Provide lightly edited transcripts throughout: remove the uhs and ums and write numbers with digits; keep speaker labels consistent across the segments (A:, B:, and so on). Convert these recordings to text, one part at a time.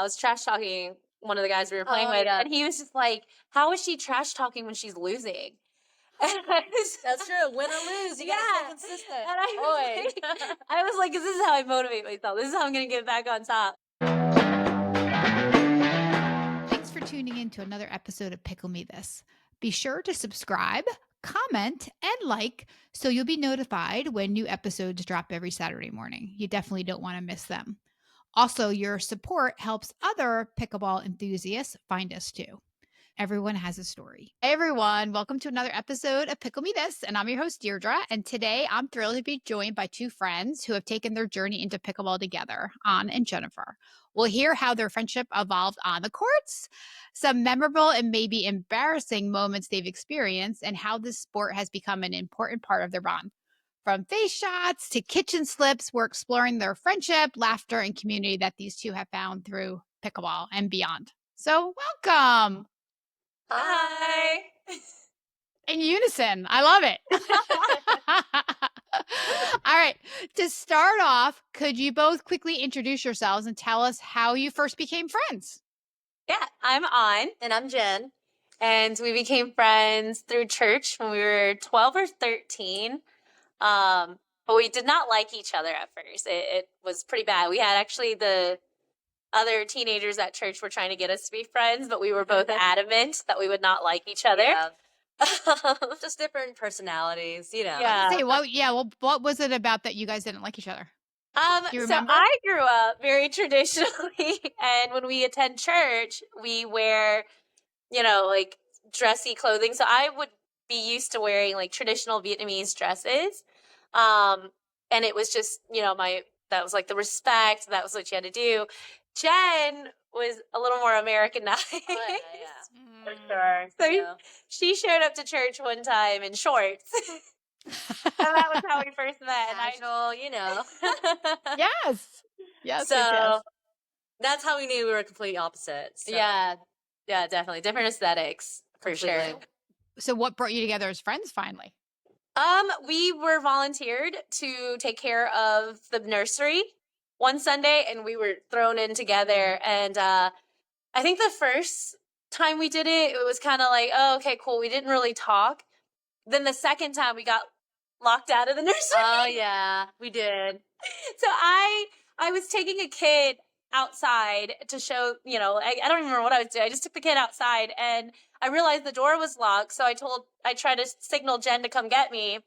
A: was trash talking one of the guys we were playing with, and he was just like, "How is she trash talking when she's losing?"
B: That's true. Win or lose, you gotta stay consistent.
A: And I was like, "This is how I motivate myself. This is how I'm gonna get back on top."
C: Thanks for tuning in to another episode of Pickle Me This. Be sure to subscribe, comment, and like so you'll be notified when new episodes drop every Saturday morning. You definitely don't want to miss them. Also, your support helps other pickleball enthusiasts find us too. Everyone has a story. Hey everyone, welcome to another episode of Pickle Me This, and I'm your host Deirdre, and today I'm thrilled to be joined by two friends who have taken their journey into pickleball together, Anh and Jennifer. We'll hear how their friendship evolved on the courts, some memorable and maybe embarrassing moments they've experienced, and how this sport has become an important part of their bond. From face shots to kitchen slips, we're exploring their friendship, laughter, and community that these two have found through pickleball and beyond. So welcome.
A: Hi.
C: In unison. I love it. All right. To start off, could you both quickly introduce yourselves and tell us how you first became friends?
A: Yeah, I'm Anh.
B: And I'm Jenn.
A: And we became friends through church when we were 12 or 13. But we did not like each other at first. It was pretty bad. We had actually the other teenagers at church were trying to get us to be friends, but we were both adamant that we would not like each other.
B: Yeah. Just different personalities, you know.
C: Say, what was it about that you guys didn't like each other? Do you
A: So
C: remember?
A: I grew up very traditionally, and when we attend church, we wear, like dressy clothing. So I would be used to wearing like traditional Vietnamese dresses. And it was just, that was like the respect. That was what you had to do. Jenn was a little more Americanized.
B: Oh, yeah.
A: For sure. So she showed up to church one time in shorts. And that was how we first met.
B: Casual,
C: Yes.
B: So that's how we knew we were complete opposites. So.
A: Yeah, definitely. Different aesthetics, for sure.
C: So what brought you together as friends finally?
A: We were volunteered to take care of the nursery one Sunday, and we were thrown in together. And I think the first time we did it, it was kind of like, oh, okay, cool. We didn't really talk. Then the second time we got locked out of the nursery.
B: Oh, yeah, we did.
A: So I was taking a kid outside to show, I don't even remember what I was doing. I just took the kid outside and I realized the door was locked. So I tried to signal Jenn to come get me,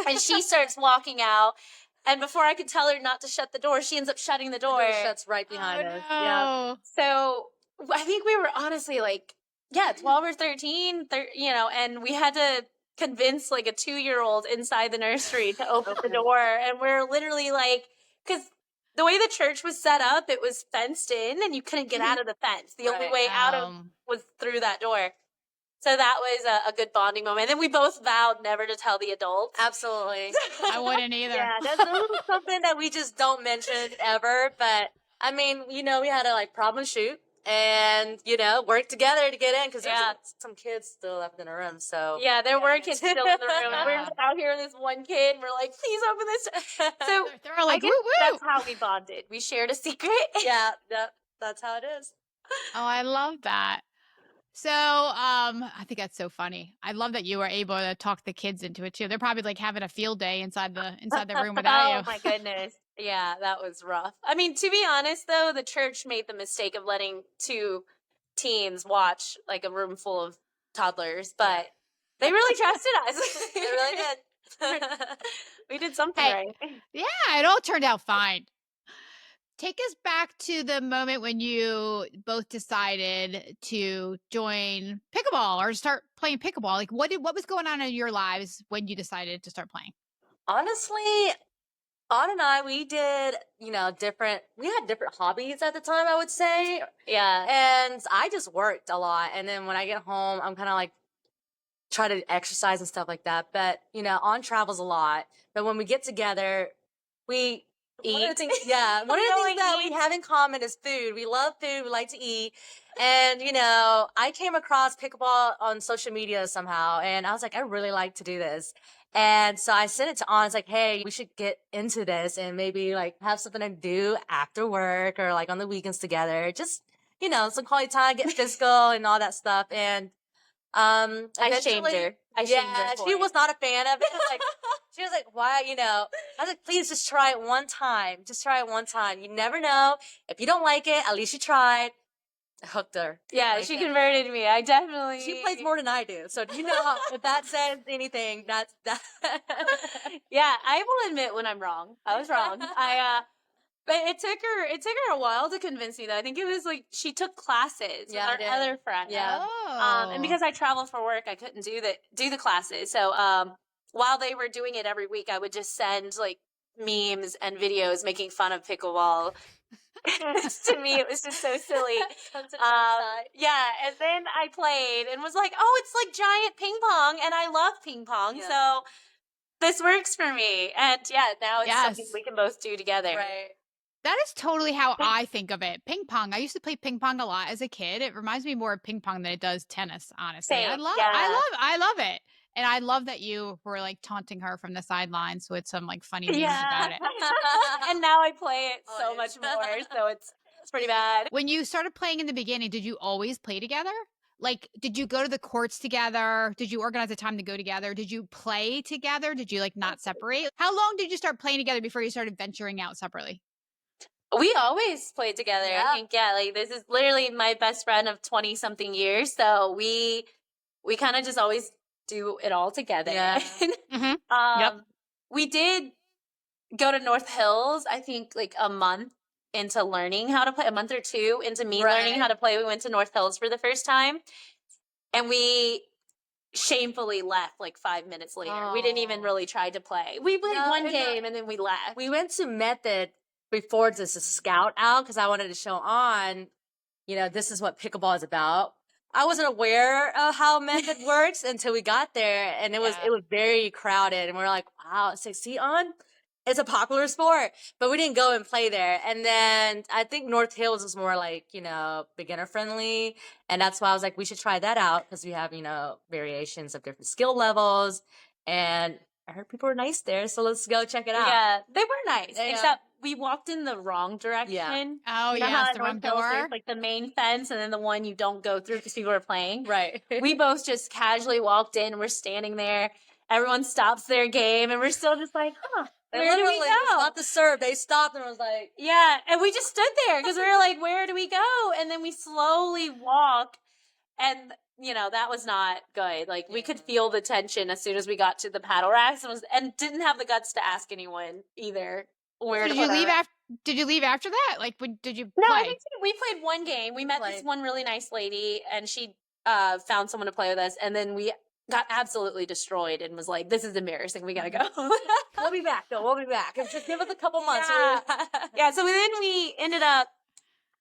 A: and she starts walking out. And before I could tell her not to shut the door, she ends up shutting the door.
B: The door shuts right behind us.
C: No.
B: Yeah.
A: So I think we were honestly 12 or 13, and we had to convince like a 2-year-old inside the nursery to open the door. And we're literally because the way the church was set up, it was fenced in and you couldn't get out of the fence. The only way out was through that door. So that was a good bonding moment. And then we both vowed never to tell the adults.
B: Absolutely.
C: I wouldn't either.
B: Yeah, that's something that we just don't mention ever. But I mean, we had to problem shoot and, work together to get in because there's some kids still left in the room. So
A: yeah, there were kids still in the room. We're just out here with this one kid and we're like, please open this. So
C: they're all like, woo woo.
A: That's how we bonded. We shared a secret.
B: Yeah, that's how it is.
C: Oh, I love that. So, I think that's so funny. I love that you were able to talk the kids into it too. They're probably having a field day inside the room without you.
A: Oh my goodness. Yeah, that was rough. I mean, to be honest though, the church made the mistake of letting 2 teens watch a room full of toddlers, but they really trusted us.
B: They really did.
A: We did something right.
C: Yeah, it all turned out fine. Take us back to the moment when you both decided to join pickleball or start playing pickleball. What was going on in your lives when you decided to start playing?
B: Honestly, Anh and I, we did, we had different hobbies at the time, I would say.
A: Yeah.
B: And I just worked a lot. And then when I get home, I'm kind of try to exercise and stuff like that. But, Anh travels a lot. But when we get together, we eat. One of the things that we have in common is food. We love food. We like to eat. And, I came across pickleball on social media somehow. And I was like, I really like to do this. And so I sent it to Anh. It's like, hey, we should get into this and maybe have something to do after work or on the weekends together. Just some quality time, get physical and all that stuff. And
A: I shamed her.
B: She was not a fan of it. Like, she was like, why, I was like, please just try it one time. Just try it one time. You never know. If you don't like it, at least you tried. I hooked her.
A: Yeah, she converted me. I definitely.
B: She plays more than I do. So do you know if that says anything, that's that.
A: Yeah, I will admit when I'm wrong. I was wrong. But it took her a while to convince me though. I think it was like she took classes with our other friend.
B: Yeah.
A: And because I traveled for work, I couldn't do the classes. So while they were doing it every week, I would just send like memes and videos making fun of pickleball. To me, it was just so silly. Yeah, and then I played and was like, "Oh, it's like giant ping pong," and I love ping pong, so this works for me. And yeah, now it's something we can both do together.
B: Right.
C: That is totally how I think of it. Ping pong. I used to play ping pong a lot as a kid. It reminds me more of ping pong than it does tennis, honestly.
A: Same.
C: I love it. And I love that you were like taunting her from the sidelines with some like funny memes about it.
A: And now I play it so much more, so it's pretty bad.
C: When you started playing in the beginning, did you always play together? Like, did you go to the courts together? Did you organize a time to go together? Did you play together? Did you like not separate? How long did you start playing together before you started venturing out separately?
A: We always played together. I think, like this is literally my best friend of 20 something years. So we kind of just always do it all together.
B: Yeah.
A: We did go to North Hills, I think like a month into learning how to play, a month or two into me learning how to play. We went to North Hills for the first time and we shamefully left like 5 minutes later. We didn't even really try to play. We played one game and then we left.
B: We went to Method before just a scout out because I wanted to show on, this is what pickleball is about. I wasn't aware of how Method works until we got there, and it was very crowded, and we're like, wow, it's a popular sport, but we didn't go and play there. And then I think North Hills is more like, beginner friendly, and that's why I was like, we should try that out because we have, variations of different skill levels, and I heard people were nice there, so let's go check it out.
A: Yeah, they were nice, except we walked in the wrong direction.
B: Yeah.
C: Oh, yeah, the wrong door.
A: There's like the main fence and then the one you don't go through because people are playing.
B: Right.
A: We both just casually walked in and we're standing there. Everyone stops their game and we're still just like, where do we go?
B: Not the serve. They stopped and was like,
A: yeah. And we just stood there because we were like, where do we go? And then we slowly walk and that was not good. Like we could feel the tension as soon as we got to the paddle racks and didn't have the guts to ask anyone either.
C: Did you leave after? Did you leave after that? Like, did you play?
A: No, I think we played one game. We met this one really nice lady, and she found someone to play with us, and then we got absolutely destroyed and was like, "This is embarrassing. We gotta go."
B: We'll be back, though. We'll be back. Just give us a couple months.
A: Yeah. So then we ended up.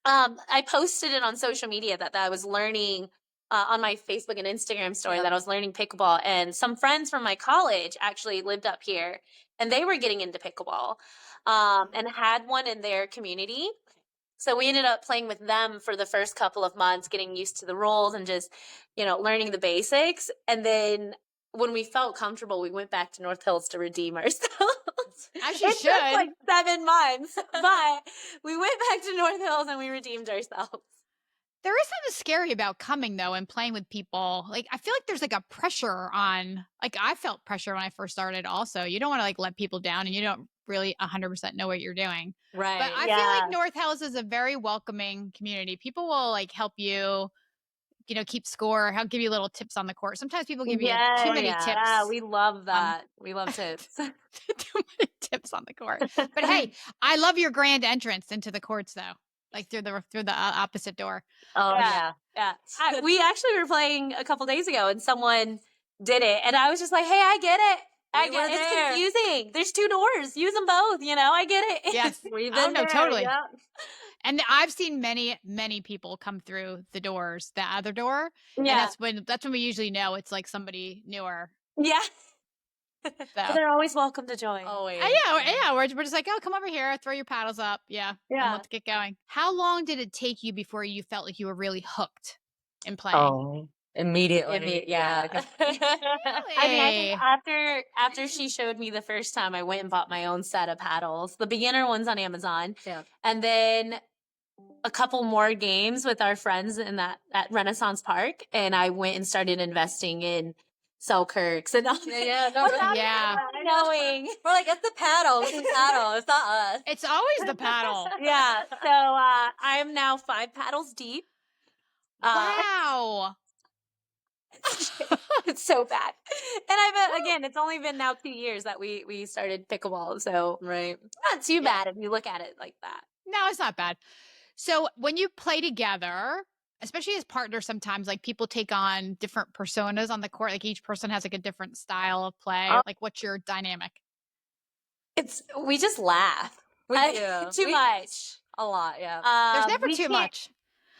A: I posted it on social media that I was learning. On my Facebook and Instagram story that I was learning pickleball, and some friends from my college actually lived up here, and they were getting into pickleball, and had one in their community. So we ended up playing with them for the first couple of months, getting used to the rules and just, learning the basics. And then when we felt comfortable, we went back to North Hills to redeem ourselves.
C: As you should.
A: Took like 7 months, but we went back to North Hills and we redeemed ourselves.
C: There is something scary about coming though and playing with people. Like I feel like there's like a pressure on, like I felt pressure when I first started also. You don't want to like let people down and you don't really 100% know what you're doing.
B: Right.
C: But I feel like North Hills is a very welcoming community. People will like help you, keep score, help give you little tips on the court. Sometimes people give you too many tips.
A: Yeah, we love that. We love tips.
C: Too many tips on the court. But hey, I love your grand entrance into the courts though. Like through the opposite door.
B: Oh yeah.
A: We actually were playing a couple days ago, and someone did it, and I was just like, "Hey, I get it. I get it. It's confusing. There's 2 doors. Use them both. I get it."
C: Yes,
B: we've been there.
C: Totally.
B: Yeah.
C: And I've seen many people come through the doors, the other door.
A: Yeah,
C: and that's when we usually know it's like somebody newer.
A: Yeah.
C: So.
A: But they're always welcome to join.
B: Always.
C: Yeah. We're just like, oh, come over here, throw your paddles up. Yeah. And let's get going. How long did it take you before you felt like you were really hooked in playing?
B: Oh, immediately. Yeah.
C: Really?
A: I think after she showed me the first time, I went and bought my own set of paddles, the beginner ones on Amazon.
B: Yeah.
A: And then a couple more games with our friends in that at Renaissance Park, and I went and started investing in Selkirks and all
B: Yeah, no,
A: without
C: Yeah.
A: knowing.
B: we're like, it's the paddle. It's the paddle. It's not us.
C: It's always the paddle.
A: Yeah. So I'm now 5 paddles deep.
C: Wow.
A: It's so bad. And again, it's only been now 2 years that we started pickleball, so
B: Right.
A: not too bad if you look at it like that.
C: No, it's not bad. So when you play together, especially as partners, sometimes like people take on different personas on the court. Like each person has like a different style of play.
A: Oh.
C: Like what's your dynamic?
A: We just laugh.
B: We do.
A: Too much.
B: A lot, yeah.
C: There's never
A: we
C: too
A: can't-
C: much.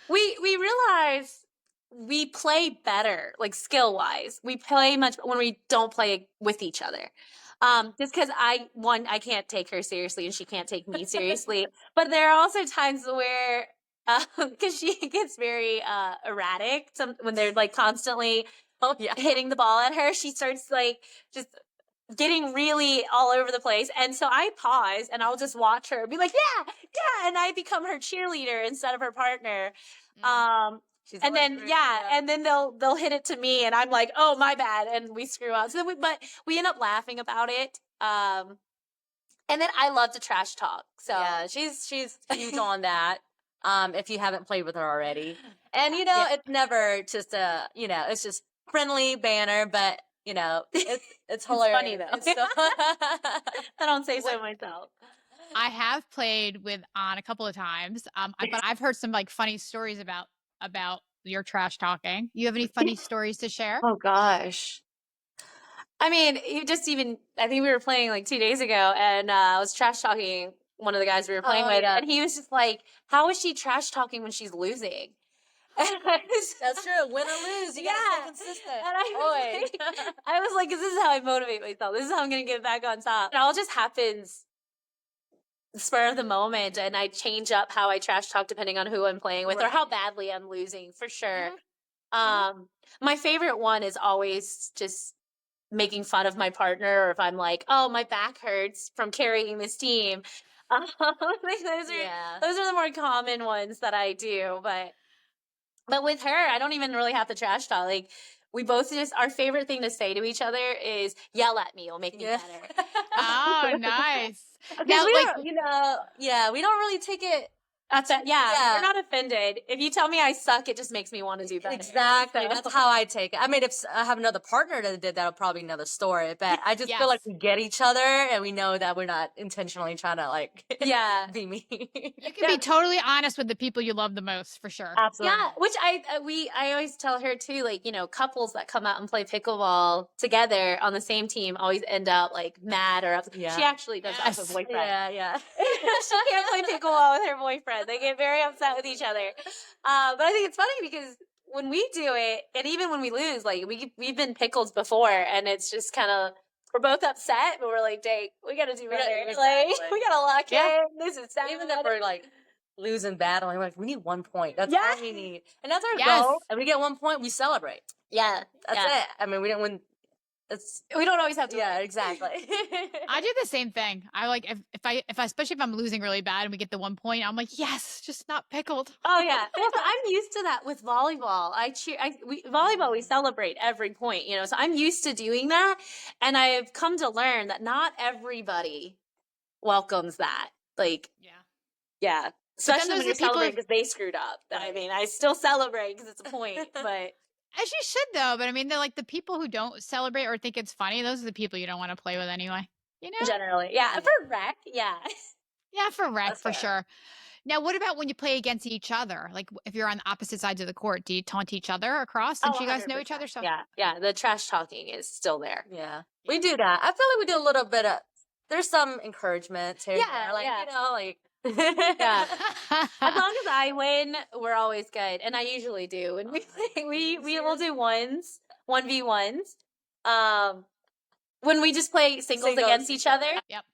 A: We realize we play better, like skill wise. We play much when we don't play with each other. Just because I can't take her seriously and she can't take me seriously. But there are also times where, because she gets very erratic. When they're like constantly hitting the ball at her, she starts like just getting really all over the place. And so I pause and I'll just watch her be like, yeah, and I become her cheerleader instead of her partner.
B: She's
A: And then
B: great,
A: and then they'll hit it to me and I'm like, oh, my bad, and we screw up. So but we end up laughing about it. And then I love to trash talk. So
B: yeah, she's huge on that. If you haven't played with her already, and you know, it's never just it's just friendly banner, but you know, it's hilarious.
A: funny, though.
B: It's so-
A: I don't say so myself.
C: I have played with On a couple of times, but I've heard some like funny stories about your trash talking. You have any funny stories to share?
A: Oh gosh. I mean, I think we were playing like 2 days ago, and I was trash talking one of the guys we were playing with, and he was just like, "How is she trash talking when she's losing?" And
B: That's true. Win or lose, you gotta stay consistent.
A: And I was like, "This is how I motivate myself. This is how I'm gonna get back on top." It all just happens spur of the moment, and I change up how I trash talk depending on who I'm playing with or how badly I'm losing, for sure. My favorite one is always just making fun of my partner, or if I'm like, oh, my back hurts from carrying this team. Those are the more common ones that I do. But with her, I don't even really have to trash talk. Like, we both our favorite thing to say to each other is, yell at me, it'll make me better.
C: Oh, nice.
B: Now, we don't really take it.
A: That's it. Yeah, we're not offended. If you tell me I suck, it just makes me want to do better.
B: Exactly.
A: So.
B: That's how I take it. I mean, if I have another partner that did that, it'll probably be another story. But I just feel like we get each other and we know that we're not intentionally trying to like be mean.
C: You can be totally honest with the people you love the most, for sure.
B: Absolutely.
A: Yeah, which I always tell her too, like, you know, couples that come out and play pickleball together on the same team always end up like mad or upset. She actually does that with her boyfriend.
B: Yeah.
A: She can't play pickleball with her boyfriend. They get very upset with each other. But I think it's funny because when we do it, and even when we lose, like we've been pickled before, and it's just kind of, we're both upset, but we're like, dang, we got to do better. Like, we got to lock in. This is sad.
B: Even if we're like losing battle, like we need 1 point. That's all we need, and that's our goal. And we get 1 point, we celebrate.
A: Yeah,
B: that's it. I mean, we didn't win.
A: We don't always have to.
B: Yeah, exactly.
C: I do the same thing. I like if I especially if I'm losing really bad and we get the 1 point, I'm like, yes, just not pickled.
A: Oh yeah, well, so I'm used to that with volleyball. Volleyball, we celebrate every point, you know. So I'm used to doing that, and I've come to learn that not everybody welcomes that. Like, yeah, especially when you're celebrating because they screwed up. I mean, I still celebrate because it's a point, but.
C: As you should, though. But I mean, they're like the people who don't celebrate or think it's funny. Those are the people you don't want to play with anyway. You know,
A: generally, yeah. For rec, yeah,
C: for rec, for sure. Now, what about when you play against each other? Like, if you're on the opposite sides of the court, do you taunt each other across since you guys know each other? So
A: yeah. The trash talking is still there.
B: Yeah, we do that. I feel like we do a little bit of. There's some encourage here.
A: Yeah,
B: like you know, like.
A: Yeah. As long as I win, we're always good, and I usually do. And we will do 1v1s. When we just play singles against each other.
C: Yep.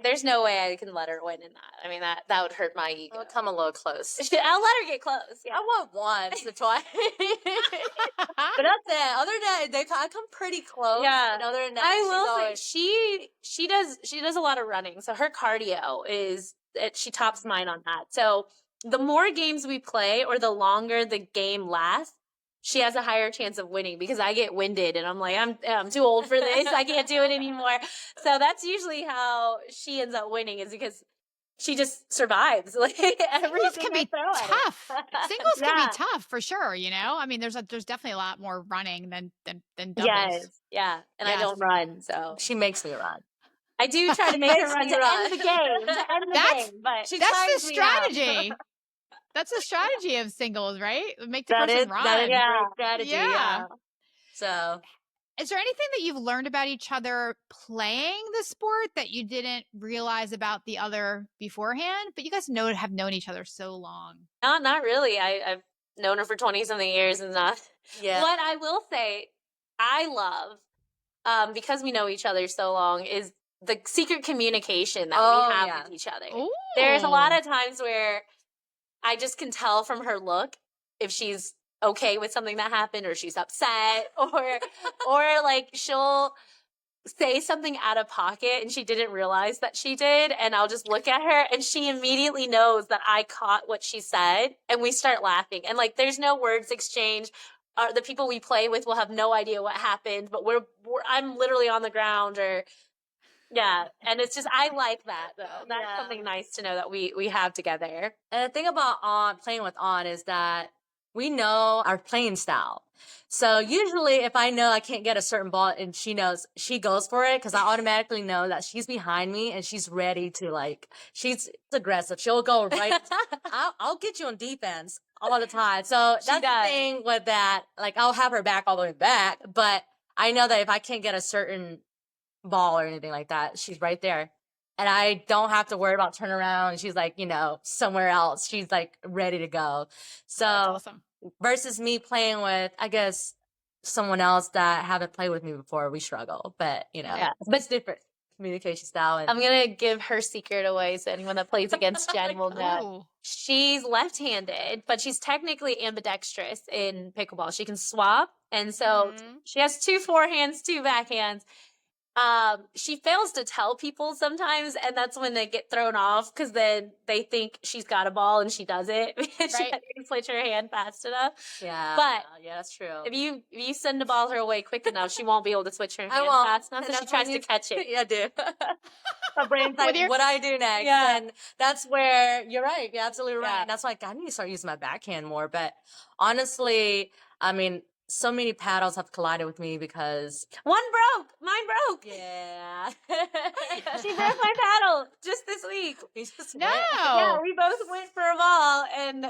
A: There's no way I can let her win in that. I mean, that would hurt my ego.
B: I'll come a little close.
A: I'll let her get close. Yeah.
B: I won once or twice. But that's it. Other than that, I come pretty close.
A: Yeah.
B: And other than that,
A: I will say she does a lot of running. So her cardio she tops mine on that. So the more games we play or the longer the game lasts, she has a higher chance of winning because I get winded and I'm like, I'm too old for this. I can't do it anymore. So that's usually how she ends up winning, is because she just survives like
C: Singles
A: everything
C: can be
A: I throw at her.
C: tough. Singles can
A: Yeah.
C: be tough for sure. You know, I mean, there's definitely a lot more running than doubles.
A: Yes. Yeah. And I
C: Yes.
A: don't run, so
B: She makes me run.
A: I do try to make her
B: makes
A: run
B: me
A: to
B: run.
A: end the game. To end the
C: That's-
A: game, but
B: She
C: That's the
B: tires me out.
C: strategy. That's the strategy of singles, right? Make the
B: That
C: person
B: is
C: run.
B: that is
A: Yeah.
B: great strategy.
C: Yeah.
B: Yeah. So
C: Is there anything that you've learned about each other playing the sport that you didn't realize about the other beforehand? But you guys have known each other so long.
A: not really. I've known her for 20-something years and not.
B: yeah.
A: What I will say, I love, because we know each other so long, is the secret communication that
B: Oh,
A: we have
B: yeah.
A: with each other.
C: Ooh.
A: There's a lot of times where I just can tell from her look if she's okay with something that happened, or she's upset, or like she'll say something out of pocket and she didn't realize that she did, and I'll just look at her and she immediately knows that I caught what she said, and we start laughing, and like there's no words exchange. The people we play with will have no idea what happened, but I'm literally on the ground, or yeah, and it's just, I like that though. That's
B: Yeah.
A: something nice to know that we have together.
B: And the thing about playing with is that we know our playing style. So usually if I know I can't get a certain ball and she knows, she goes for it, because I automatically know that she's behind me and she's ready to, like, she's aggressive. She'll go right. I'll get you on defense all the time. So that's the thing with that. Like, I'll have her back all the way back, but I know that if I can't get a certain ball or anything like that, she's right there. And I don't have to worry about turn around. She's like, somewhere else. She's like ready to go. So
C: That's awesome.
B: versus me playing with, I guess, someone else that haven't played with me before, we struggle. But,
A: Yeah.
B: but it's different communication style. And
A: I'm going to give her secret away so anyone that plays against Jen will know.
C: Ooh.
A: She's left-handed, but she's technically ambidextrous in pickleball. She can swap, and so she has 2 forehands, 2 backhands. She fails to tell people sometimes, and that's when they get thrown off, because then they think she's got a ball and she doesn't because she didn't switch her hand fast enough.
B: yeah,
A: But
B: yeah, that's true.
A: if you send a ball her way quick enough, she won't be able to switch her hand
B: won't.
A: fast enough, so she
B: That's
A: tries
B: when
A: to catch it.
B: Yeah, dude.
A: My brain's like,
B: What I do next.
A: Yeah.
B: And that's where you're right. You're absolutely right.
A: Yeah.
B: And that's why I need to start using my backhand more. But honestly, I mean, so many paddles have collided with me because
A: one broke. Mine broke.
B: yeah.
A: She broke my paddle just this week.
C: No.
A: Yeah, we both went for a ball, and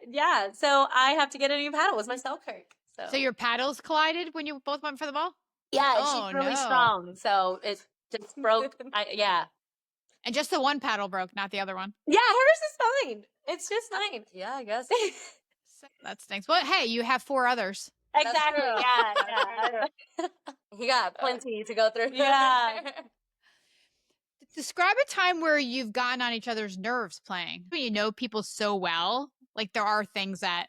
A: yeah. So I have to get a new paddle. It was my Selkirk.
C: So your paddles collided when you both went for the ball?
A: Yeah, and
C: Oh,
A: she's really
C: no.
A: strong, so it just broke. Yeah.
C: And just the one paddle broke, not the other one.
A: Yeah, hers is fine. It's just fine.
B: Yeah, I guess.
C: So that stinks. Well, hey, you have 4 others.
A: Exactly.
B: true.
A: Yeah.
B: He got plenty to go through.
A: Yeah.
C: Describe a time where you've gotten on each other's nerves playing. When you know people so well, like there are things that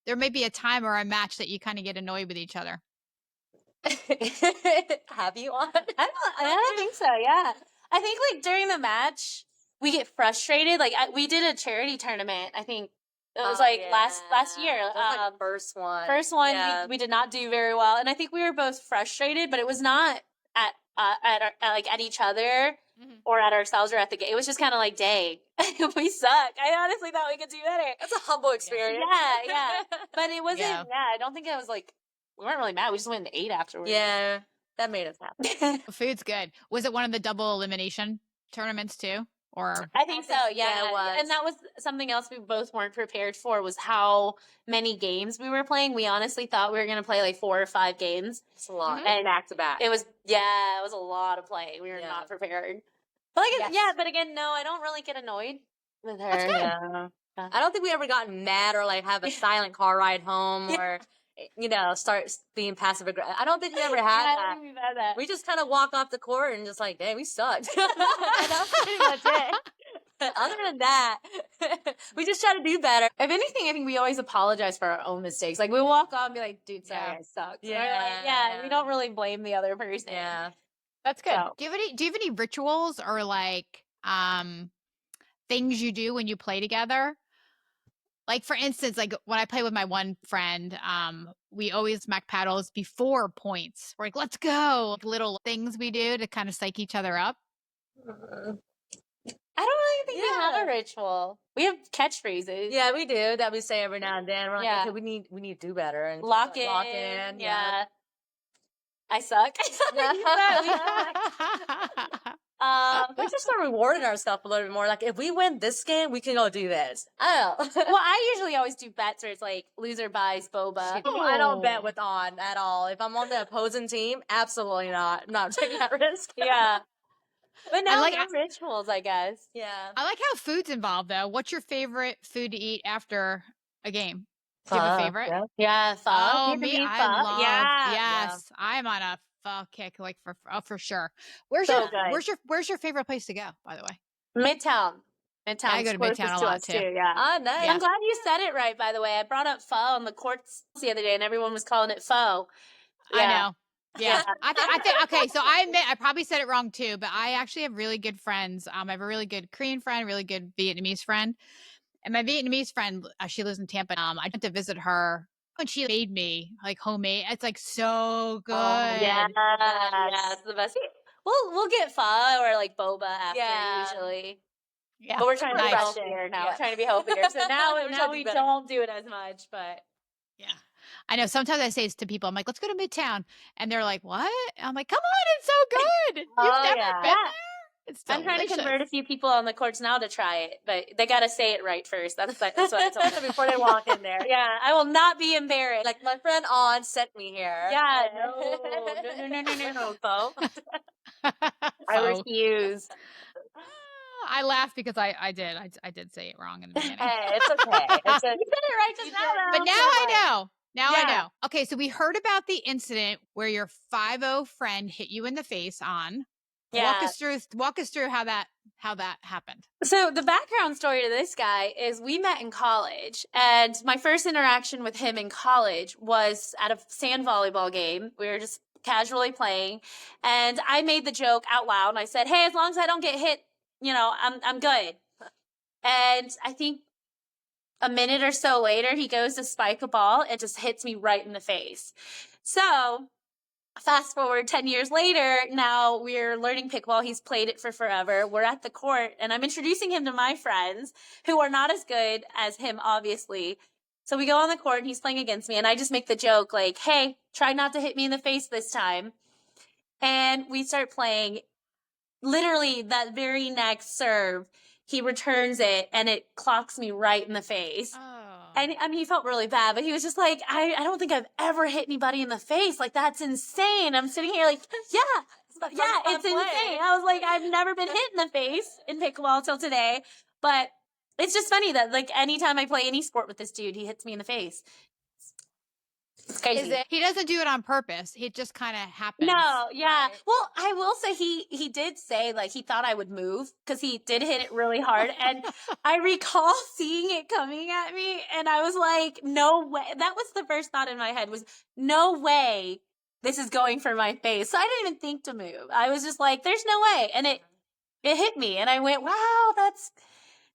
C: there may be a time or a match that you kind of get annoyed with each other.
B: Have you on?
A: I don't think so. Yeah. I think like during the match, we get frustrated. Like we did a charity tournament. I think it was last year.
B: That was, like, first one.
A: First one,
B: Yeah.
A: we did not do very well, and I think we were both frustrated. But it was not at each other or at ourselves or at the game. It was just kind of like, dang, we suck. I honestly thought we could do better.
B: That's a humble experience.
A: Yeah. But it wasn't.
C: Yeah.
A: Yeah, I don't think it was like we weren't really mad. We just went and ate afterwards.
B: Yeah, that made us happy.
C: Food's good. Was it one of the double elimination tournaments too? Or
A: I think so, yeah.
B: it was.
A: And that was something else we both weren't prepared for, was how many games we were playing. We honestly thought we were going to play like 4 or 5 games.
B: It's a lot.
A: And
B: back to back.
A: it was a lot of playing. We were not prepared. But but again, no, I don't really get annoyed with her.
C: That's good.
A: Yeah.
B: I don't think we ever gotten mad or like have a silent car ride home or, start being passive aggressive. I don't think we ever had
A: I
B: that.
A: don't think we've had that.
B: We just kind of walk off the court and just like, dang, we sucked. That's pretty much it. Other than that, we just try to do better.
A: If anything, I think we always apologize for our own mistakes. Like we walk off and be like, dude, sorry, I sucked.
B: Yeah.
A: We don't really blame the other person.
B: Yeah.
C: that's good.
A: So-
C: Do you have any rituals or like things you do when you play together. Like, for instance, like when I play with my one friend, we always smack paddles before points. We're like, let's go. Like, little things we do to kind of psych each other up.
A: I don't really think we have a ritual. We have catchphrases.
B: Yeah, we do that we say every now and then. We're like,
A: Yeah.
B: okay, we need to do better and
A: Lock
B: lock
A: in.
B: in.
A: Yeah. I suck. I suck.
B: We just start rewarding ourselves a little bit more. Like, if we win this game, we can go do this. I don't know.
A: Well, I usually always do bets where it's like loser buys boba.
B: I don't bet with On at all. If I'm on the opposing team, absolutely not. I'm not taking that risk.
A: Yeah. But no,
C: like-
A: no rituals, I guess.
B: Yeah.
C: I like how food's involved, though. What's your favorite food to eat after a game? Do you have a favorite?
A: Yeah, pho.
C: Oh,
A: Vietnamese
C: me, I
A: pho.
C: love.
A: Yeah.
C: Yes, I'm on a pho kick, like for sure. Where's
A: So
C: your
A: good.
C: where's your favorite place to go? By the way,
A: Midtown. Midtown.
C: I go to Midtown a lot, too.
A: Yeah.
B: Oh, nice.
C: Yeah.
A: I'm glad you said it right, by the way. I brought up pho on the courts the other day, and everyone was calling it pho.
C: I know. Yeah,
A: Yeah.
C: I think okay. So I admit I probably said it wrong too, but I actually have really good friends. I have a really good Korean friend, really good Vietnamese friend, and my Vietnamese friend, she lives in Tampa. I went to visit her when she made me like homemade. It's like so good.
A: Yeah, it's the best. We'll get pho or like boba after usually.
C: Yeah,
A: But we're trying to be
C: nice.
A: healthier now.
B: Yeah.
A: We're trying to be healthier. So now
B: trying to
A: we
B: be better.
A: don't do it as much, but
C: Yeah. I know. Sometimes I say this to people. I'm like, let's go to Midtown. And they're like, what? I'm like, come on. It's so good. You've never been there? It's
A: I'm trying to
C: delicious.
A: convert a few people on the courts now to try it, but they got to say it right first. That's what I told them
B: Before they walk in there.
A: Yeah, I will not be embarrassed.
B: Like, my friend On sent me here.
A: Yeah, no, Bo. I
C: Pho.
A: refuse.
C: I laughed because I did say it wrong in the beginning.
B: Hey, it's okay. It's
A: You said it right just now, though.
C: But now I know. Now I
A: Yeah.
C: know. Okay, so we heard about the incident where your 5-0 friend hit you in the face on.
A: Yeah.
C: Walk us through how that happened.
A: So the background story to this guy is we met in college, and my first interaction with him in college was at a sand volleyball game. We were just casually playing, and I made the joke out loud, and I said, "Hey, as long as I don't get hit, I'm good." And I think a minute or so later, he goes to spike a ball and just hits me right in the face. So fast forward 10 years later, now we're learning pickleball. He's played it for forever. We're at the court, and I'm introducing him to my friends who are not as good as him, obviously. So we go on the court, and he's playing against me, and I just make the joke like, hey, try not to hit me in the face this time. And we start playing. Literally, that very next serve, he returns it, and it clocks me right in the face.
C: Oh.
A: And I mean, he felt really bad, but he was just like, I don't think I've ever hit anybody in the face. Like, that's insane. I'm sitting here like, it's insane. I was like, I've never been hit in the face in pickleball till today. But it's just funny that, like, anytime I play any sport with this dude, he hits me in the face. It's crazy.
C: He doesn't do it on purpose. It just kind of happens.
A: No, yeah.
B: Right.
A: Well, I will say he did say, like, he thought I would move because he did hit it really hard. And I recall seeing it coming at me, and I was like, no way. That was the first thought in my head was, no way this is going for my face. So I didn't even think to move. I was just like, there's no way. And it hit me, and I went, wow, that's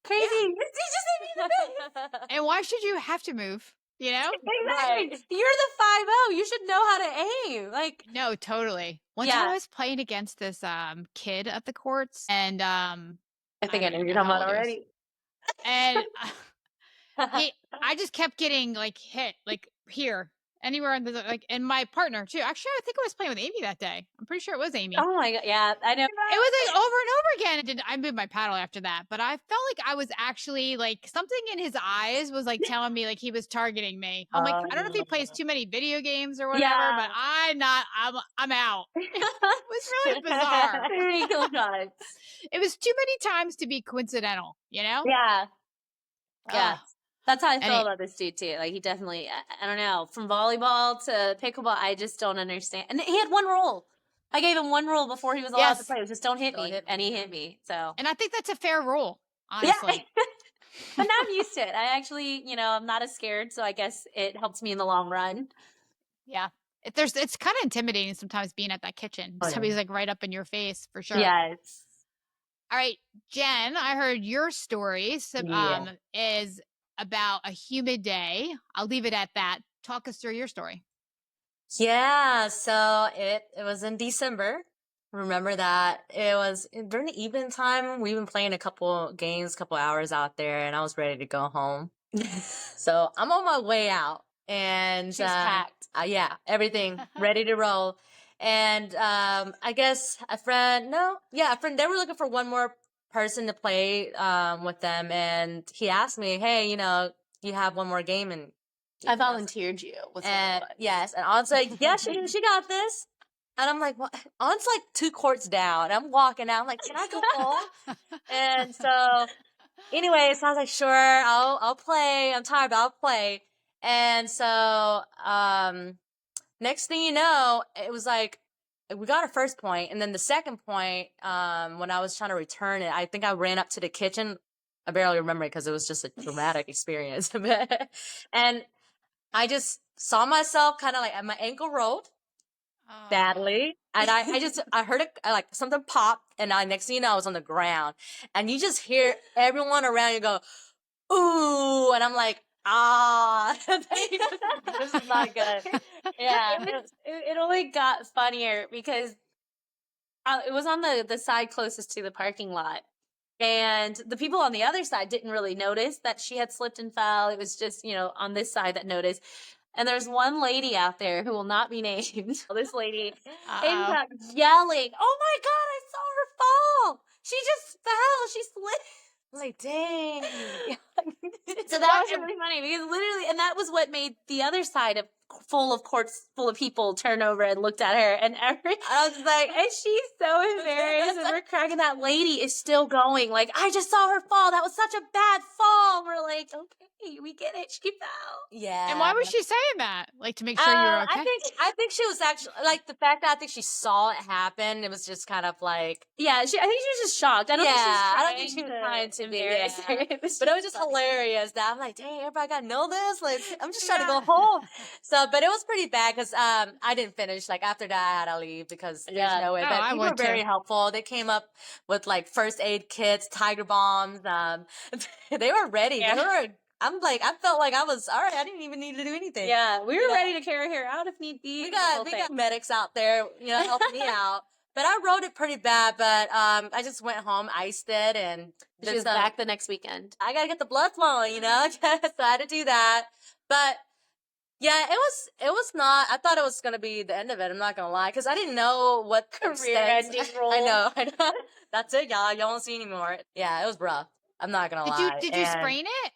A: crazy.
C: Yeah.
A: He just hit me in the face.
C: And why should you have to move? You know?
A: Exactly.
B: Right.
A: You're the 5-0. You should know how to aim. Like,
C: No, totally. One
A: Yeah.
C: time I was playing against this kid at the courts, and
A: I think I know
C: don't
A: who you're
C: even
A: talking
C: know
A: about
C: how old he
A: already.
C: and I just kept getting like hit like here, anywhere in the like, and my partner too. Actually, I think I was playing with Amy that day. I'm pretty sure it was Amy.
A: Oh my god, yeah, I know.
C: It was like over and over again. I moved my paddle after that, but I felt like I was actually like something in his eyes was like telling me like he was targeting me. I'm like, I don't know if he plays too many video games or whatever,
A: Yeah.
C: but I'm out. It was really bizarre.
A: Very cool shots.
C: It was too many times to be coincidental, you know?
A: Yeah, yeah.
C: Ugh.
A: That's how I feel
C: Any-
A: about this dude too. Like he definitely, I don't know, from volleyball to pickleball, I just don't understand. And he had one rule. I gave him one rule before he was allowed to
C: Yes.
A: play. It was just don't hit
B: Don't
A: me,
B: hit
A: and he hit me. So,
C: And I think that's a fair rule, honestly.
A: but now I'm used to it. I actually, I'm not as scared. So I guess it helps me in the long run.
C: Yeah. It's kind of intimidating sometimes being at that kitchen.
B: Oh, yeah.
C: Somebody's like right up in your face for sure.
A: Yes.
C: All right, Jen, I heard your story
B: Yeah.
C: is about a humid day. I'll leave it at that. Talk us through your story.
B: Yeah, so it was in December. Remember that it was during the evening time. We've been playing a couple games, couple hours out there, and I was ready to go home. So I'm on my way out, and
A: She's packed.
B: yeah, everything ready to roll. And I guess a friend, they were looking for one more person to play with them, and he asked me, "Hey, you have one more game and."
A: I volunteered you. Was what it
B: And
A: was.
B: yes, and Aunt's like, yeah, she got this. And I'm like, what? Aunt's like 2 courts down. I'm walking out. I'm like, can I go home? And so, anyway, so I was like, sure, I'll play. I'm tired, but I'll play. And so, next thing you know, it was like we got our first point, and then the second point, when I was trying to return it, I think I ran up to the kitchen. I barely remember it because it was just a traumatic experience. And I just saw myself kind of like my ankle rolled badly. And I heard it like something pop. And next thing you know, I was on the ground. And you just hear everyone around you go, ooh. And I'm like, ah, this is not good. Yeah.
A: It only got funnier because it was on the side closest to the parking lot. And the people on the other side didn't really notice that she had slipped and fell. It was just, on this side that noticed. And there's one lady out there who will not be named. This lady ends up yelling, "Oh my God, I saw her fall. She just fell. She slipped."
B: I'm like, dang.
A: So that was really funny because literally, and that was what made the other side of full of courts full of people turn over and looked at her, and I was like, and she's so embarrassed, and we're cracking. That lady is still going, like, I just saw her fall. That was such a bad fall. We're like, okay, we get it. She fell.
B: Yeah.
C: And why was she saying that? Like to make sure you were okay?
B: I think she was actually like the fact that I think she saw it happen. It was just kind of like,
A: yeah. I think she was just shocked. I don't think she was trying to
B: embarrass
A: her.
B: But it was just hilarious that I'm like, dang, everybody got to know this. Like, I'm just trying to go home. So, but it was pretty bad because I didn't finish. Like after that, I had to leave because there's no way.
C: Oh,
B: But
C: I
B: people were
C: would
B: very
C: too.
B: helpful. They came up with like first aid kits, tiger bombs. They were ready.
A: Yeah.
B: They were. I'm like, I felt like I was all right. I didn't even need to do anything.
A: Yeah, we were ready to carry her out if need be.
B: We got medics out there, helping me out. But I rode it pretty bad. But I just went home, iced it, and
A: she was back the next weekend.
B: I gotta get the blood flowing, so I had to do that. But yeah, it was not. I thought it was gonna be the end of it. I'm not gonna lie, because I didn't know what
A: Career ending role.
B: I know. That's it, y'all. Y'all won't see anymore. Yeah, it was rough. I'm not gonna lie.
C: Did you sprain it?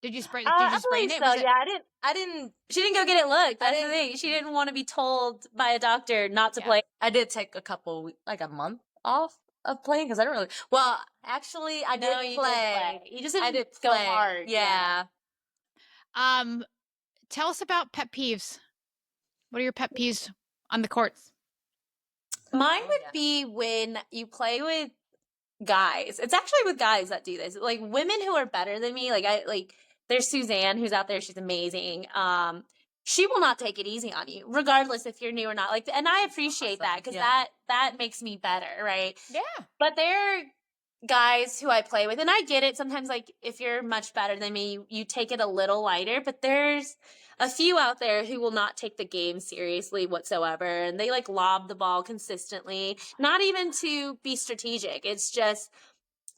C: Did you sprain?
B: I
C: sprain
B: believe
C: it?
B: so. Yeah, I didn't.
A: She didn't go get it looked. That's the thing. She didn't want to be told by a doctor not to play.
B: I did take like a month off of playing because I didn't really. Well, actually, I did play.
A: You just didn't go hard.
B: Yeah.
C: Tell us about pet peeves. What are your pet peeves on the courts?
A: Mine would be when you play with guys. It's actually with guys that do this. Like women who are better than me. There's Suzanne who's out there. She's amazing. She will not take it easy on you, regardless if you're new or not. And I appreciate that because that makes me better, right?
C: Yeah.
A: But there are guys who I play with, and I get it. Sometimes, if you're much better than me, you take it a little lighter. But there's a few out there who will not take the game seriously whatsoever, and they lob the ball consistently, not even to be strategic. It's just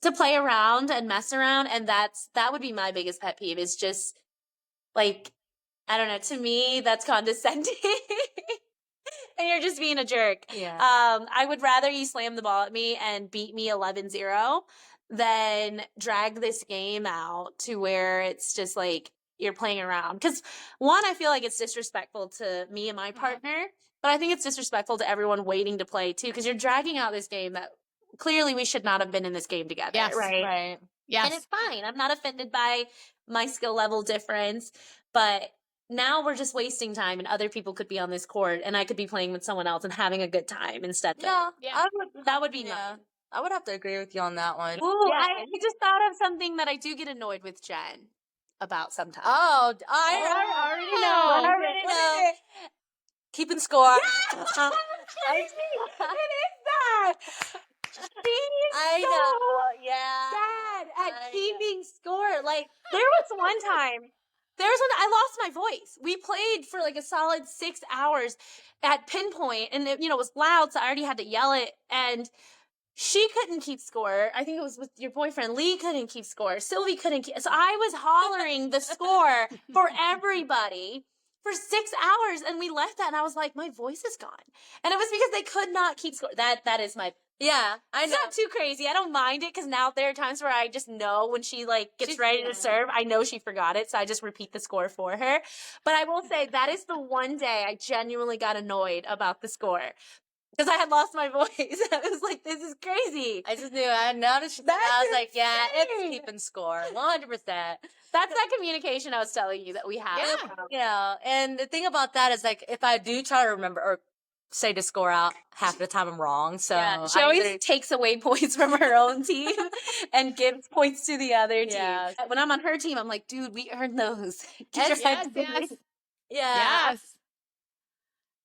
A: to play around and mess around, and that would be my biggest pet peeve. Is just I don't know. To me, that's condescending. And you're just being a jerk.
B: Yeah.
A: I would rather you slam the ball at me and beat me 11-0 than drag this game out to where it's just you're playing around. Because one, I feel like it's disrespectful to me and my partner, but I think it's disrespectful to everyone waiting to play too, because you're dragging out this game that clearly we should not have been in this game together.
C: Yes.
A: Right.
C: Yes.
A: And it's fine. I'm not offended by my skill level difference, but now we're just wasting time, and other people could be on this court, and I could be playing with someone else and having a good time instead.
B: Yeah.
A: That would be mine.
B: I would have to agree with you on that one.
A: Ooh, I just thought of something that I do get annoyed with Jen about sometimes.
B: Oh,
A: I already know.
B: Keeping score.
A: It is that.
B: I know. Yeah.
A: bad at
B: I
A: keeping score. Like there was one time. I lost my voice. We played for like a solid 6 hours at pinpoint, and it was loud, so I already had to yell it. And she couldn't keep score. I think it was with your boyfriend. Lee couldn't keep score. Sylvie couldn't keep. So I was hollering the score for everybody for 6 hours, and we left that, and I was like, my voice is gone. And it was because they could not keep score. That is my.
B: Yeah, I
A: It's
B: know.
A: not too crazy. I don't mind it because now there are times where I just know when she like gets
B: She's-
A: ready to serve, I know she forgot it, so I just repeat the score for her. But I will say that is the one day I genuinely got annoyed about the score because I had lost my voice. I was like, this is crazy.
B: I just knew. I noticed. I was like, yeah, it's keeping score, 100%.
A: That's that communication I was telling you that we have.
C: Yeah.
B: You know, and the thing about that is like, if I do try to remember or say to score out, half the time I'm wrong. So
A: Yeah, she
B: I
A: always
B: either-
A: takes away points from her own team and gives points to the other team.
B: Yeah.
A: When I'm on her team, I'm like, dude, we earned those. Get your
B: Yes,
A: head
C: Yes,
A: down.
C: yes.
B: yeah.
C: Yes.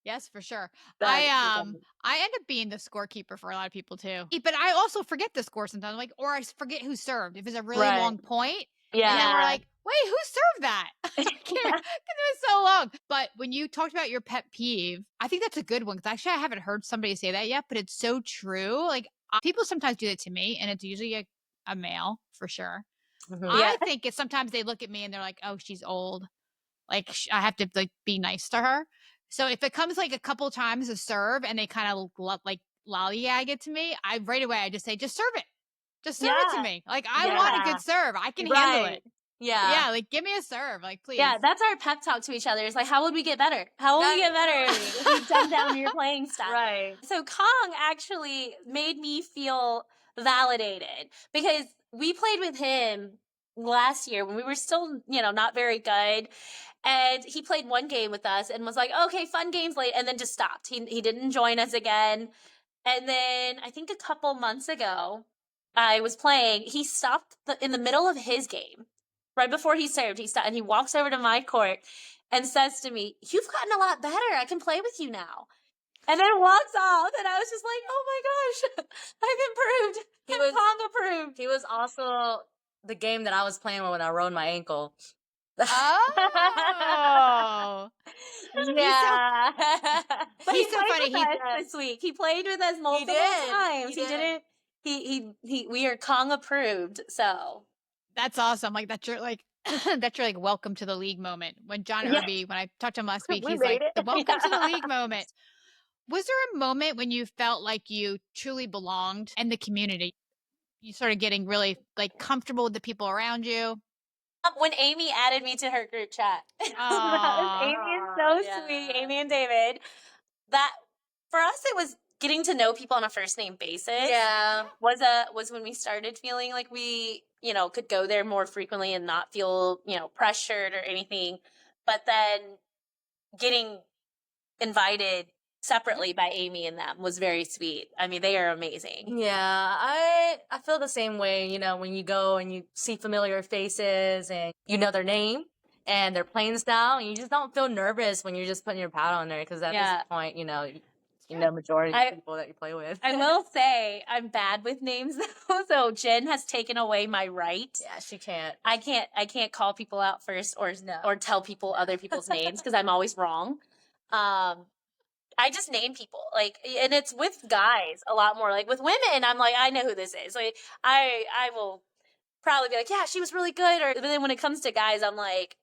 C: Yes, for sure.
A: That is
C: I
A: funny.
C: I end up being the scorekeeper for a lot of people too. But I also forget the score sometimes, like, or I forget who served. If it's a really
A: Right.
C: long point,
A: Yeah.
C: and then we're like, wait, who served that? I can't, because it was so long. But when you talked about your pet peeve, I think that's a good one because actually I haven't heard somebody say that yet, but it's so true. Like people sometimes do that to me, and it's usually a male for sure.
B: Mhm.
A: Yeah.
C: I think it's sometimes they look at me and they're like, oh, she's old. Like I have to like be nice to her. So if it comes like a couple times to serve and they kind of like lollygag it to me, I right away I just say, just serve it. Just serve it to
A: Yeah.
C: me. Like I want a
A: Yeah.
C: good serve. I can handle it.
B: Yeah.
C: Yeah, like give me a serve. Like please.
A: Yeah, that's our pep talk to each other. It's like, how would we get better? How would we get better if we dumb down your playing style?
B: Right.
A: So Kong actually made me feel validated because we played with him last year when we were still, not very good. And he played one game with us and was like, okay, fun games late, and then just stopped. He didn't join us again. And then I think a couple months ago, I was playing. He stopped in the middle of his game, right before he served. He stopped and he walks over to my court and says to me, "You've gotten a lot better. I can play with you now." And then walks off, and I was just like, "Oh my gosh, I've improved. I'm Kong approved."
B: He was also the game that I was playing when I rolled my ankle.
C: Oh.
A: Yeah. But
C: He's
A: he
C: so
A: played
C: funny.
A: with us this week. He played with us multiple
B: did.
A: times.
B: He
A: He
B: did.
A: didn't. We are Kong approved. So
C: That's awesome. Like that's your like that's your like welcome to the league moment. When John
A: Yeah.
C: Irby, when I talked to him last week,
A: We
C: he's
A: made
C: like
A: it.
C: the welcome to the
A: Yeah.
C: league moment. Was there a moment when you felt like you truly belonged in the community? You started getting really like comfortable with the people around you.
A: When Amy added me to her group chat.
C: Aw.
A: Amy is so
B: Yeah.
A: sweet. Amy and David. That for us, it was getting to know people on a first name basis.
B: Yeah.
A: Was when we started feeling like we, could go there more frequently and not feel, pressured or anything. But then getting invited separately by Amy and them was very sweet. I mean, they are amazing.
B: Yeah, I feel the same way, when you go and you see familiar faces and you know their name and their playing style, and you just don't feel nervous when you're just putting your pad on there because at
A: Yeah.
B: this point, majority of people that you play with.
A: I will say I'm bad with names though, so Jen has taken away my right.
B: Yeah, she can't.
A: I can't call people out first or
B: No.
A: tell people other people's names because I'm always wrong. I just name people and it's with guys a lot more. Like with women, I'm like, I know who this is. Like I will probably be like, yeah, she was really good. But then when it comes to guys, I'm like,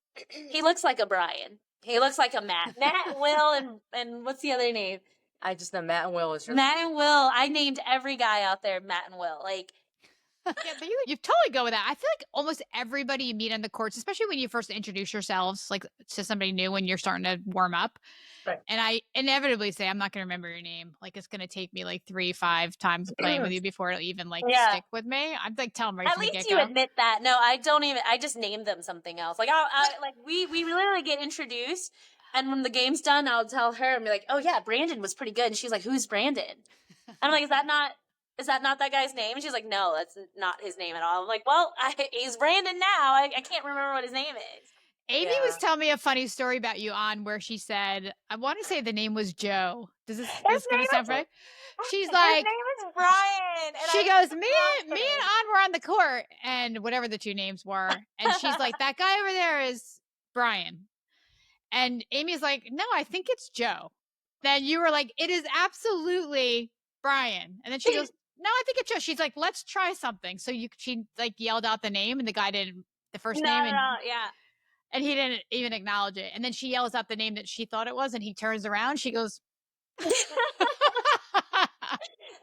A: he looks like a Brian. He looks like a Matt. Matt, Will, and what's the other name?
B: I just know Matt and Will is really
A: Matt and Will. I named every guy out there Matt and Will. Like,
C: Yeah, but you totally go with that. I feel like almost everybody you meet on the courts, especially when you first introduce yourselves, like to somebody new when you're starting to warm up.
B: Right.
C: And I inevitably say, I'm not going to remember your name. Like it's going to take me like 3-5 times playing with you before it'll even
A: Yeah.
C: stick with me. I'm like, tell them right
A: at
C: from the
A: least
C: get-go.
A: you admit that. No, I don't even. I just named them something else. Like, we literally get introduced, and when the game's done, I'll tell her and be like, "Oh yeah, Brandon was pretty good." And she's like, "Who's Brandon?" I'm like, "Is that not that guy's name?" And she's like, "No, that's not his name at all." I'm like, "Well, he's Brandon now. I can't remember what his name is."
C: Amy was telling me a funny story about you on where she said, I want to say the name was Joe. Does this going to sound right? She's like,
A: his name is Brian. And
C: she
A: I
C: goes, me and An were on the court and whatever the two names were. And she's like, that guy over there is Brian. And Amy's like, no, I think it's Joe. Then you were like, it is absolutely Brian. And then she goes, no, I think it's Joe. She's like, let's try something. So she like yelled out the name and the guy didn't, the first name. And,
A: yeah.
C: And he didn't even acknowledge it. And then she yells out the name that she thought it was. And he turns around. She goes,
A: Me and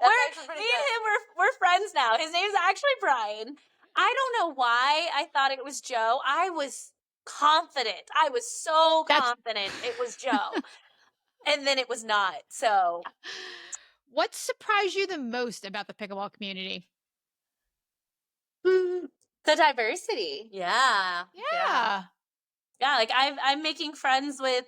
A: him, we're friends now. His name's actually Brian. I don't know why I thought it was Joe. I was confident. I was so confident it was Joe. And then it was not. So
C: what surprised you the most about the pickleball community?
A: the diversity.
B: Yeah.
A: Yeah, like I'm making friends with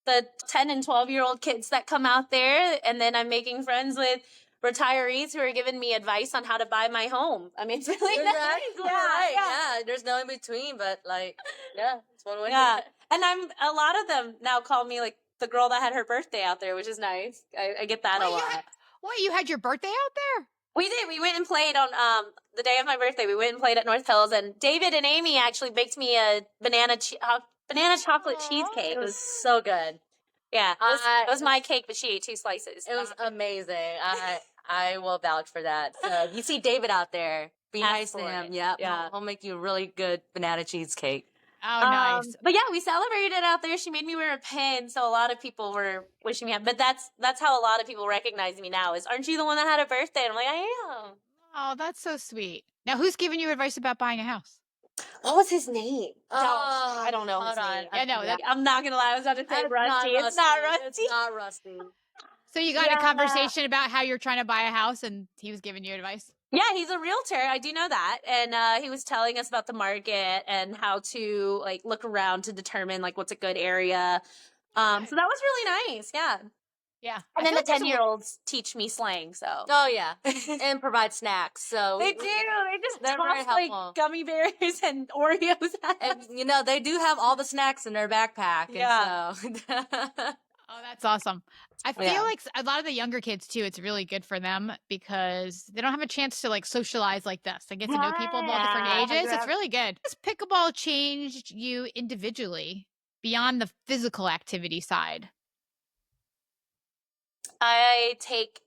A: the 10 and 12-year-old kids that come out there, and then I'm making friends with retirees who are giving me advice on how to buy my home. I mean, it's really nice.
B: Yeah. There's no in between, but like, it's one way.
A: Yeah, and a lot of them now call me like the girl that had her birthday out there, which is nice. I get that a lot.
C: You had your birthday out there?
A: We did. We went and played on the day of my birthday. We went and played at North Hills, and David and Amy actually baked me a banana chocolate cheesecake.
B: It was so good.
A: Yeah, it was my cake, but she ate 2 slices.
B: It was amazing. I will vouch for that. So you see David out there, be nice to him. Yeah. He'll make you a really good banana cheesecake.
C: Oh, nice.
A: But yeah, we celebrated out there. She made me wear a pin, so a lot of people were wishing me happy. But that's how a lot of people recognize me now is, aren't you the one that had a birthday? And I'm like, I am.
C: Oh, that's so sweet. Now, who's giving you advice about buying a house?
A: What was his name? I don't know his name.
C: Yeah, no,
A: I'm not going to lie. I was about to say Rusty. It's not Rusty.
B: It's not Rusty.
C: So you got a conversation about how you're trying to buy a house and he was giving you advice?
A: Yeah, he's a realtor. I do know that. And he was telling us about the market and how to like look around to determine like what's a good area. So that was really nice. Yeah.
C: Yeah.
A: And then the 10-year-olds teach me slang, so.
B: Oh, yeah. And provide snacks. So
A: They do. They just
B: they're very
A: toss like
B: helpful.
A: gummy bears and Oreos at us.
B: And, they do have all the snacks in their backpack.
A: Yeah.
B: And so.
C: Oh, that's awesome. I feel like a lot of the younger kids too, it's really good for them because they don't have a chance to like socialize like this and get to know people of all different ages. It's really good. Has pickleball changed you individually beyond the physical activity side?
A: I take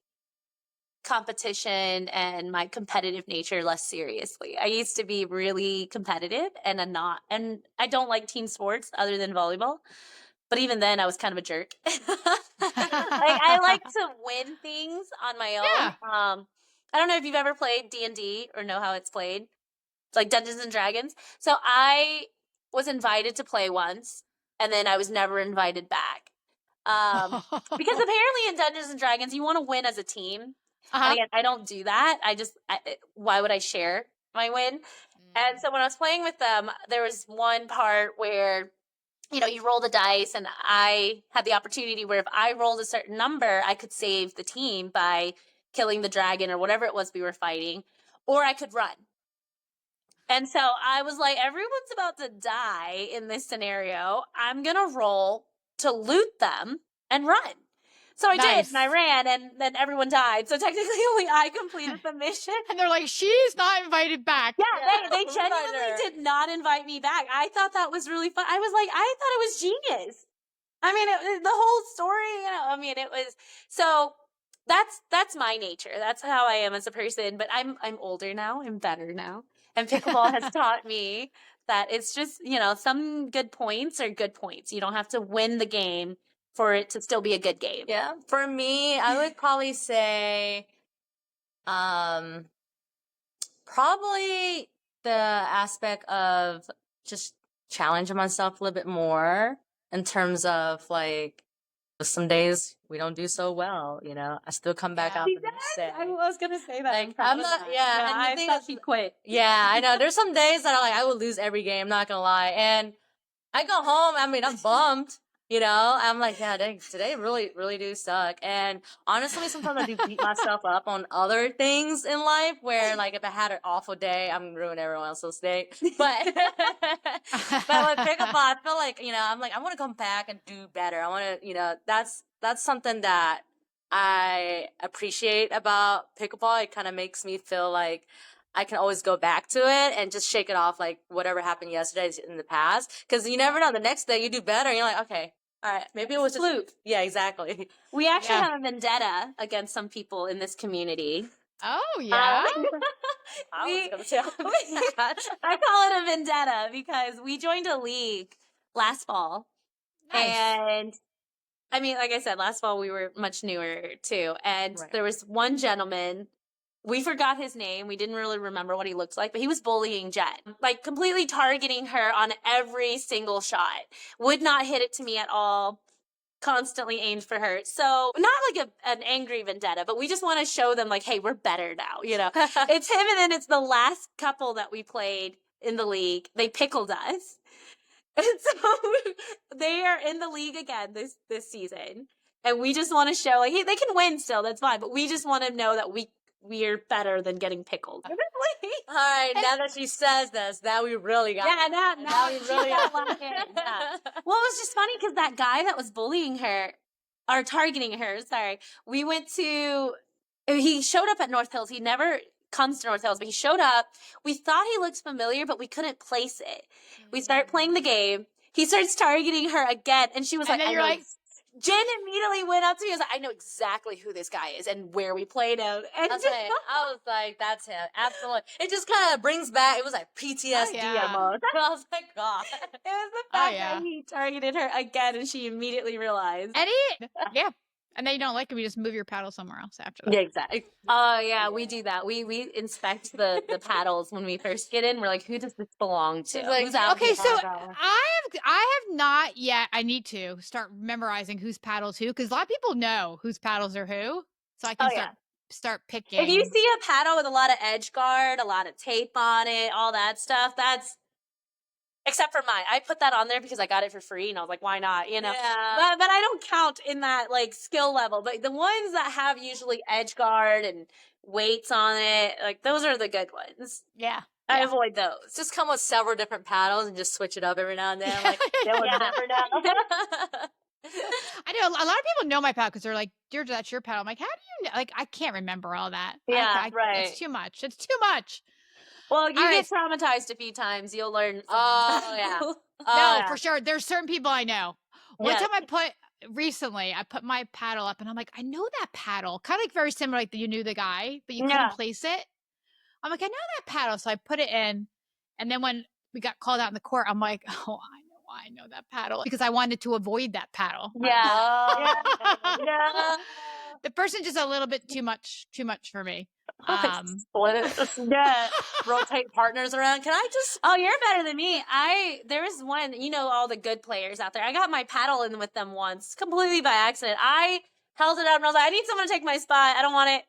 A: competition and my competitive nature less seriously. I used to be really competitive and I don't like team sports other than volleyball. But even then I was kind of a jerk. I like to win things on my own.
C: Yeah.
A: I don't know if you've ever played D&D or know how it's played. It's like Dungeons and Dragons. So I was invited to play once and then I was never invited back. Because apparently in Dungeons and Dragons, you want to win as a team. And again, I don't do that. Why would I share my win? And so when I was playing with them, there was one part where, you roll the dice and I had the opportunity where if I rolled a certain number, I could save the team by killing the dragon or whatever it was we were fighting, or I could run. And so I was like, everyone's about to die in this scenario. I'm going to roll to loot them and run. So I did, and I ran, and then everyone died. So technically only I completed the mission.
C: And they're like, she's not invited back.
A: Yeah, they genuinely did not invite me back. I thought that was really fun. I was like, I thought it was genius. I mean, the whole story, it was, so that's my nature. That's how I am as a person, but I'm older now. I'm better now. And pickleball has taught me that it's just, some good points are good points. You don't have to win the game for it to still be a good game.
B: Yeah. For me, I would probably say probably the aspect of just challenging myself a little bit more in terms of like some days we don't do so well, I still come back out the next day.
A: I was going to say that.
B: Like, I'm not,
A: I thought she quit.
B: Yeah, I know. There's some days that I'm like, I will lose every game, I'm not going to lie. And I go home, I'm bummed. You know, I'm like, yeah, dang, today really, really do suck. And honestly, sometimes I do beat myself up on other things in life where, like, if I had an awful day, I'm gonna ruin everyone else's day. But, but with pickleball, I feel like, you know, I'm like, I want to come back and do better. I want to, you know, that's something that I appreciate about pickleball. It kind of makes me feel like I can always go back to it and just shake it off, like whatever happened yesterday is in the past. Because you never know, the next day you do better. And you're like, okay, all right, maybe it was just
A: fluke.
B: Yeah, exactly.
A: We actually have a vendetta against some people in this community.
C: Oh, yeah.
B: I was gonna tell that.
A: I call it a vendetta because we joined a league last fall.
C: Nice.
A: And I mean, like I said, last fall we were much newer too. And
B: Right.
A: there was one gentleman, we forgot his name. We didn't really remember what he looked like, but he was bullying Jen, like completely targeting her on every single shot. Would not hit it to me at all. Constantly aimed for her. So not like an angry vendetta, but we just want to show them like, hey, we're better now. You know, it's him. And then it's the last couple that we played in the league. They pickled us. And so they are in the league again this season. And we just want to show like, hey, they can win still. That's fine. But we just want to know that we're better than getting pickled.
B: All right, now that she says this, now we really got
A: Yeah, now
B: we
A: she
B: really
A: got
B: got
A: locked in. Yeah. Well, it was just funny because that guy that was bullying her, or targeting her, sorry, we went to, he showed up at North Hills. He never comes to North Hills, but he showed up. We thought he looked familiar, but we couldn't place it. We start playing the game. He starts targeting her again, and she was
C: And
A: like,
C: then you're like,
A: Jen immediately went up to me and was like, I know exactly who this guy is and where we played him. And
B: I was like, that's him. Absolutely. It just kind of brings back, it was like PTSD almost. I was like, God.
A: It was the fact that he targeted her again and she immediately realized.
C: Yeah. And then you don't like him, you just move your paddle somewhere else after that.
B: Yeah, exactly.
A: Oh yeah, we do that. We inspect the paddles when we first get in. We're like, who does this belong to?
B: Like,
A: Who's out
C: Okay,
A: here?
C: so I have not yet. I need to start memorizing whose paddles who, because a lot of people know whose paddles are who. So I can start picking.
A: If you see a paddle with a lot of edge guard, a lot of tape on it, all that stuff, that's except for mine. I put that on there because I got it for free and I was like, why not? You know?
B: Yeah.
A: But I don't count in that like skill level. But the ones that have usually edge guard and weights on it, like those are the good ones.
C: Yeah.
A: I avoid those.
B: Just come with several different paddles and just switch it up every now and then. Like, they will never know.
C: I know a lot of people know my paddle because they're like, Deirdre, that's your paddle. I'm like, how do you know? Like, I can't remember all that.
A: Yeah, right.
C: It's too much. It's too much.
A: Well, you get traumatized a few times. You'll learn.
B: Oh, yeah.
C: No, for sure. There's certain people I know. One time I put my paddle up and I'm like, I know that paddle. Kind of like very similar, like you knew the guy, but you couldn't place it. I'm like, I know that paddle. So I put it in. And then when we got called out in the court, I'm like, oh, I know why I know that paddle. Because I wanted to avoid that paddle.
A: Yeah.
B: Yeah.
C: The person just a little bit too much for me.
B: Split it. Yeah. Rotate partners around. Can I just?
A: Oh, you're better than me. There was one, you know, all the good players out there. I got my paddle in with them once, completely by accident. I held it up and I was like, I need someone to take my spot. I don't want it.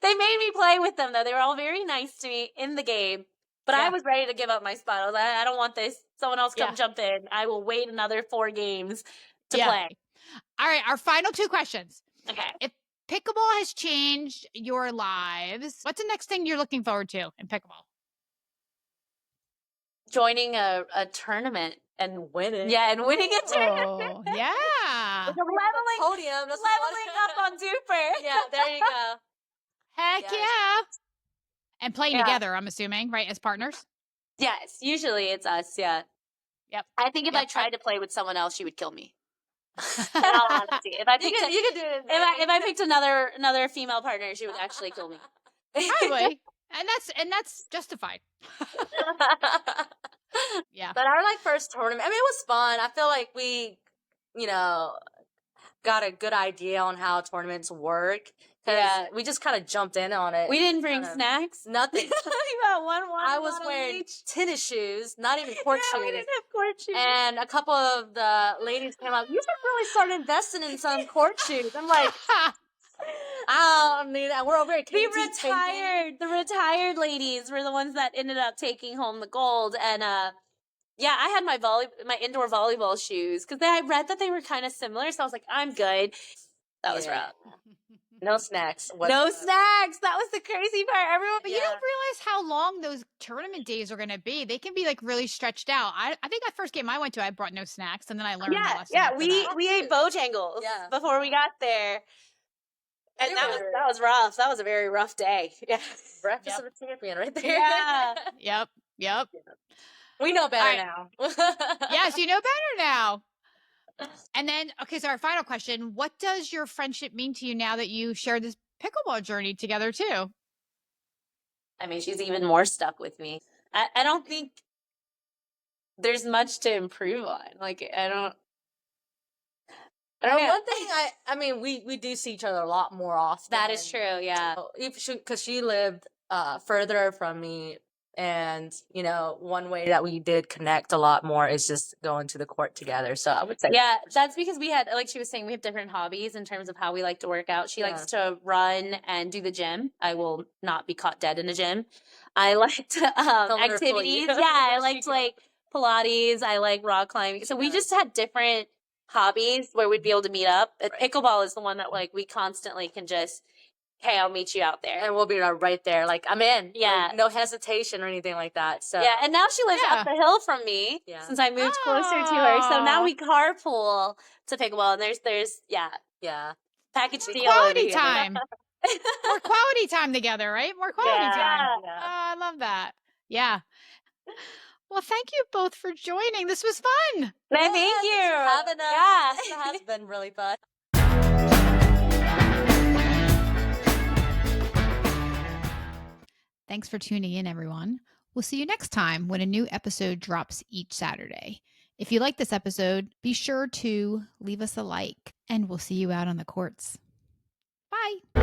A: They made me play with them though. They were all very nice to me in the game, but I was ready to give up my spot. I was like, I don't want this. Someone else come jump in. I will wait another 4 games to play.
C: All right. Our final 2 questions.
A: Okay.
C: If pickleball has changed your lives, what's the next thing you're looking forward to in pickleball?
A: Joining a tournament
B: and winning.
A: Yeah, and winning a tournament.
C: Oh, yeah.
A: Leveling
B: podium.
A: Leveling up on Duper.
B: Yeah, there you go.
C: Heck yeah. And playing together, I'm assuming, right, as partners?
A: Yes, usually it's us, yeah.
C: Yep.
A: I think if I tried to play with someone else, she would kill me. In all honesty. If I picked
B: you could do it.
A: if I picked another female partner, she would actually kill me.
C: Probably. And that's justified. Yeah.
B: But our first tournament, I mean, it was fun. I feel like we, got a good idea on how tournaments work. Yeah, we just kind of jumped in on it.
A: We didn't bring snacks.
B: Nothing.
A: About one
B: I was wearing tennis shoes, not even court shoes.
A: We didn't have court shoes.
B: And a couple of the ladies came up, you should really start investing in some court shoes. I'm like, I don't need that. We're over here.
A: The retired ladies were the ones that ended up taking home the gold. And Yeah, I had my indoor volleyball shoes because I read that they were kind of similar. So I was like, I'm good. That was rough.
B: No snacks.
A: No snacks. That was the crazy part. Everyone,
C: But you don't realize how long those tournament days are going to be. They can be like really stretched out. I think that first game I went to, I brought no snacks, and then I learned my lesson.
A: Yeah,
C: after that.
A: we ate Bojangles before we got there. And that was rough. That was a very rough day. Yeah.
B: Breakfast of a champion right there.
A: Yeah.
C: Yep.
B: We know better now.
C: Yes, you know better now. And then, okay, so our final question. What does your friendship mean to you now that you share this pickleball journey together too?
A: I mean, she's even more stuck with me. I don't think there's much to improve on. Like, I don't know.
B: One thing I mean, we do see each other a lot more often.
A: That is true, yeah.
B: Because she lived further from me, and you know, one way that we did connect a lot more is just going to the court together. So I would say,
A: yeah, that's because we had, like she was saying, we have different hobbies in terms of how we like to work out. She likes to run and do the gym. I will not be caught dead in a gym. I like to activities. Yeah, I like to like Pilates. I like rock climbing. So we just had different hobbies where we'd be able to meet up. Pickleball is the one that like we constantly can just, hey, I'll meet you out there.
B: And we'll be right there. Like, I'm in.
A: Yeah.
B: Like, no hesitation or anything like that. So
A: yeah, and now she lives up the hill from me since I moved closer to her. So now we carpool to pickleball, and there's package deal.
C: Quality time. More quality time together, right? More quality time.
A: Yeah.
C: Oh, I love that. Yeah. Well, thank you both for joining. This was fun.
A: Thank you.
B: Having us. It has been really fun.
C: Thanks for tuning in, everyone. We'll see you next time when a new episode drops each Saturday. If you like this episode, be sure to leave us a like, and we'll see you out on the courts. Bye.